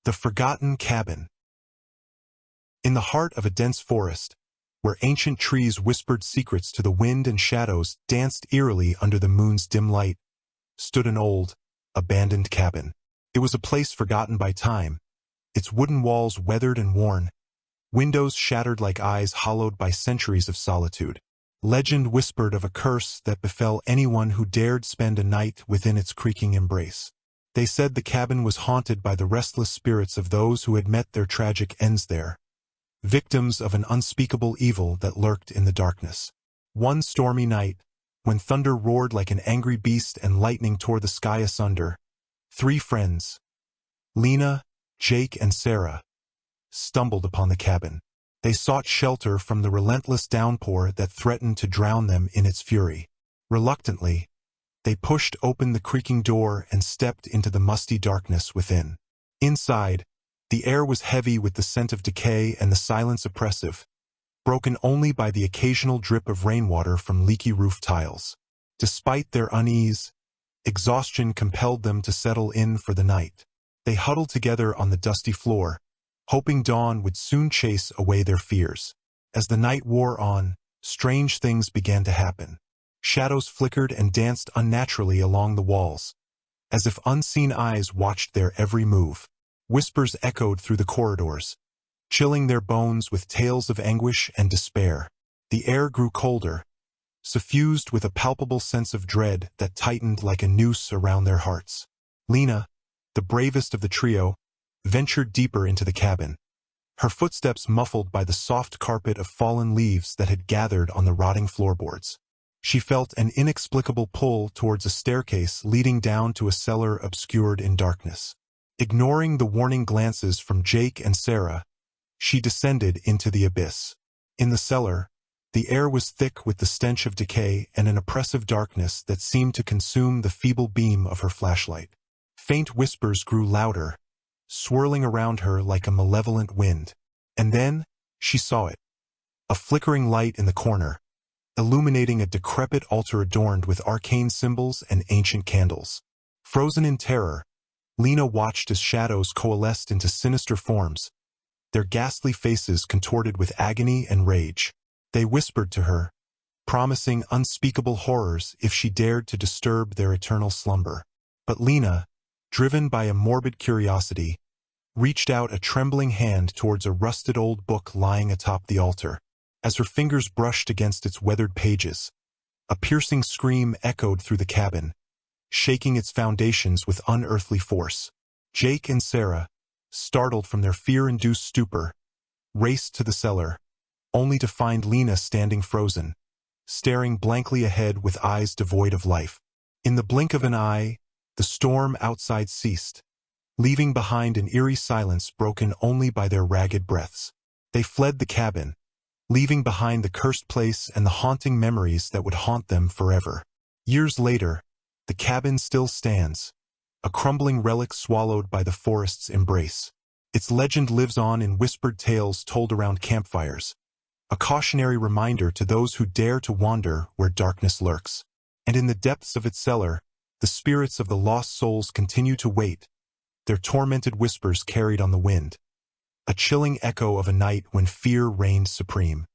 The Forgotten Cabin. In the heart of a dense forest, where ancient trees whispered secrets to the wind and shadows danced eerily under the moon's dim light, stood an old, abandoned cabin. It was a place forgotten by time, its wooden walls weathered and worn, windows shattered like eyes hollowed by centuries of solitude. Legend whispered of a curse that befell anyone who dared spend a night within its creaking embrace. They said the cabin was haunted by the restless spirits of those who had met their tragic ends there, victims of an unspeakable evil that lurked in the darkness. One stormy night, when thunder roared like an angry beast and lightning tore the sky asunder, three friends, Lena, Jake, and Sarah, stumbled upon the cabin. They sought shelter from the relentless downpour that threatened to drown them in its fury. Reluctantly, they pushed open the creaking door and stepped into the musty darkness within. Inside, the air was heavy with the scent of decay and the silence oppressive, broken only by the occasional drip of rainwater from leaky roof tiles. Despite their unease, exhaustion compelled them to settle in for the night. They huddled together on the dusty floor, hoping dawn would soon chase away their fears. As the night wore on, strange things began to happen. Shadows flickered and danced unnaturally along the walls, as if unseen eyes watched their every move. Whispers echoed through the corridors, chilling their bones with tales of anguish and despair. The air grew colder, suffused with a palpable sense of dread that tightened like a noose around their hearts. Lena, the bravest of the trio, ventured deeper into the cabin, her footsteps muffled by the soft carpet of fallen leaves that had gathered on the rotting floorboards. She felt an inexplicable pull towards a staircase leading down to a cellar obscured in darkness. Ignoring the warning glances from Jake and Sarah, she descended into the abyss. In the cellar, the air was thick with the stench of decay and an oppressive darkness that seemed to consume the feeble beam of her flashlight. Faint whispers grew louder, swirling around her like a malevolent wind. And then, she saw it. A flickering light in the corner, illuminating a decrepit altar adorned with arcane symbols and ancient candles. Frozen in terror, Lena watched as shadows coalesced into sinister forms, their ghastly faces contorted with agony and rage. They whispered to her, promising unspeakable horrors if she dared to disturb their eternal slumber. But Lena, driven by a morbid curiosity, reached out a trembling hand towards a rusted old book lying atop the altar. As her fingers brushed against its weathered pages, a piercing scream echoed through the cabin, shaking its foundations with unearthly force. Jake and Sarah, startled from their fear-induced stupor, raced to the cellar, only to find Lena standing frozen, staring blankly ahead with eyes devoid of life. In the blink of an eye, the storm outside ceased, leaving behind an eerie silence broken only by their ragged breaths. They fled the cabin, leaving behind the cursed place and the haunting memories that would haunt them forever. Years later, the cabin still stands, a crumbling relic swallowed by the forest's embrace. Its legend lives on in whispered tales told around campfires, a cautionary reminder to those who dare to wander where darkness lurks. And in the depths of its cellar, the spirits of the lost souls continue to wait, their tormented whispers carried on the wind, a chilling echo of a night when fear reigned supreme.